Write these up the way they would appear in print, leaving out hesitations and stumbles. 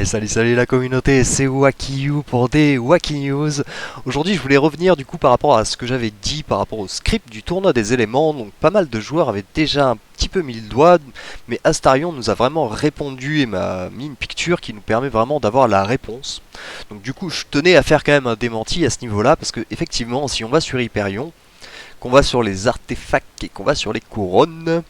Salut la communauté, c'est Wakiyu pour des Wacky News. Aujourd'hui je voulais revenir du coup par rapport à ce que j'avais dit par rapport au script du tournoi des éléments. Donc pas mal de joueurs avaient déjà un petit peu mis le doigt, mais Astarion nous a vraiment répondu et m'a mis une picture qui nous permet vraiment d'avoir la réponse. Donc du coup je tenais à faire quand même un démenti à ce niveau là, parce que effectivement si on va sur Hyperion, qu'on va sur les artefacts et qu'on va sur les couronnes,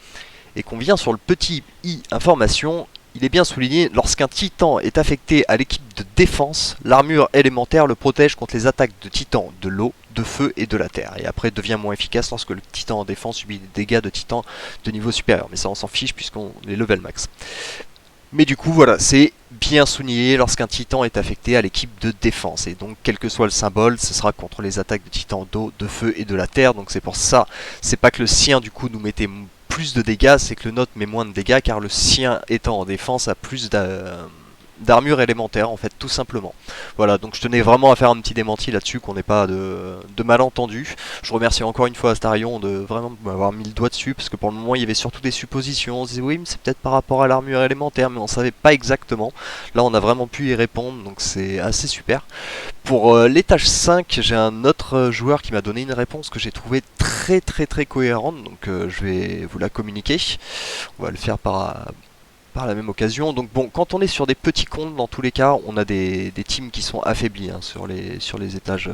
et qu'on vient sur le petit i information, il est bien souligné, lorsqu'un titan est affecté à l'équipe de défense, l'armure élémentaire le protège contre les attaques de titans de l'eau, de feu et de la terre, et après devient moins efficace lorsque le titan en défense subit des dégâts de titan de niveau supérieur, mais ça on s'en fiche puisqu'on est level max. Mais du coup voilà, c'est bien souligné lorsqu'un titan est affecté à l'équipe de défense, et donc quel que soit le symbole, ce sera contre les attaques de titans d'eau, de feu et de la terre, donc c'est pour ça, c'est pas que le sien du coup nous mettait plus de dégâts, c'est que le nôtre met moins de dégâts, car le sien étant en défense a plus d'armure élémentaire en fait, tout simplement. Voilà, donc je tenais vraiment à faire un petit démenti là-dessus, qu'on n'ait pas de malentendus. Je remercie encore une fois Astarion de vraiment m'avoir mis le doigt dessus, parce que pour le moment il y avait surtout des suppositions. On se disait oui mais c'est peut-être par rapport à l'armure élémentaire, mais on savait pas exactement. Là on a vraiment pu y répondre, donc c'est assez super. Pour l'étage 5, j'ai un autre joueur qui m'a donné une réponse que j'ai trouvée très cohérente, donc je vais vous la communiquer. On va le faire par la même occasion. Donc bon, quand on est sur des petits comptes, dans tous les cas, on a des teams qui sont affaiblis hein, sur les étages.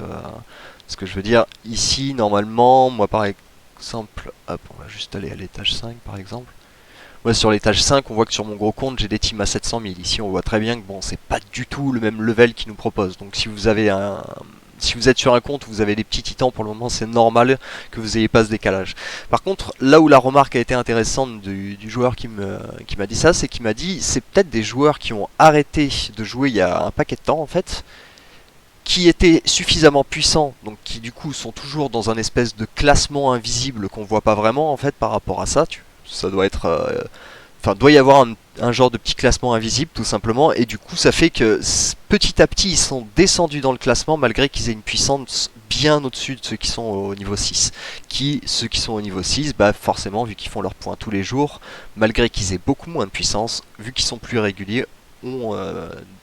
Ce que je veux dire, ici, normalement, moi par exemple, hop, on va juste aller à l'étage 5 par exemple. Ouais, sur l'étage 5, on voit que sur mon gros compte, j'ai des teams à 700 000. Ici, on voit très bien que bon, c'est pas du tout le même level qu'ils nous proposent. Donc si vous avez si vous êtes sur un compte où vous avez des petits titans, pour le moment c'est normal que vous n'ayez pas ce décalage. Par contre, là où la remarque a été intéressante du joueur qui m'a dit ça, c'est qu'il m'a dit c'est peut-être des joueurs qui ont arrêté de jouer il y a un paquet de temps en fait, qui étaient suffisamment puissants, donc qui du coup sont toujours dans un espèce de classement invisible qu'on voit pas vraiment en fait par rapport à ça. Ça doit être enfin, doit y avoir un genre de petit classement invisible tout simplement, et du coup ça fait que petit à petit ils sont descendus dans le classement malgré qu'ils aient une puissance bien au-dessus de ceux qui sont au niveau 6. Ceux qui sont au niveau 6, bah forcément vu qu'ils font leurs points tous les jours, malgré qu'ils aient beaucoup moins de puissance, vu qu'ils sont plus réguliers, ont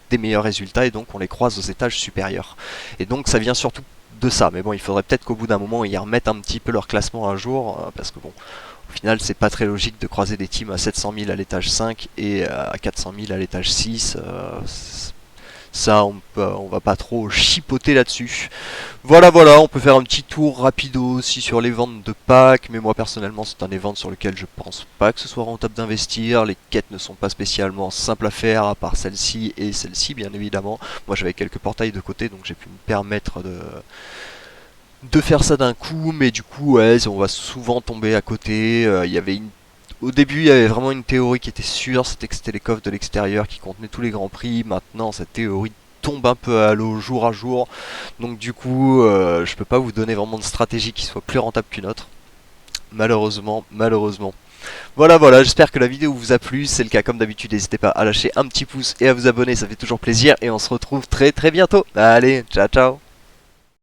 des meilleurs résultats, et donc on les croise aux étages supérieurs. Et donc ça vient surtout de ça, mais bon il faudrait peut-être qu'au bout d'un moment ils remettent un petit peu leur classement à jour, parce que bon, au final, c'est pas très logique de croiser des teams à 700 000 à l'étage 5 et à 400 000 à l'étage 6. Ça, on va pas trop chipoter là-dessus. Voilà, on peut faire un petit tour rapido aussi sur les ventes de packs, mais moi personnellement, c'est un event sur lequel je pense pas que ce soit rentable d'investir. Les quêtes ne sont pas spécialement simples à faire, à part celle-ci et celle-ci, bien évidemment. Moi, j'avais quelques portails de côté, donc j'ai pu me permettre de faire ça d'un coup, mais du coup ouais, on va souvent tomber à côté. Au début il y avait vraiment une théorie qui était sûre, c'était que c'était les coffres de l'extérieur qui contenaient tous les grands prix. Maintenant cette théorie tombe un peu à l'eau jour à jour, donc du coup je peux pas vous donner vraiment de stratégie qui soit plus rentable qu'une autre, malheureusement. Voilà, j'espère que la vidéo vous a plu. Si c'est le cas, comme d'habitude, n'hésitez pas à lâcher un petit pouce et à vous abonner, ça fait toujours plaisir, et on se retrouve très bientôt. Allez, ciao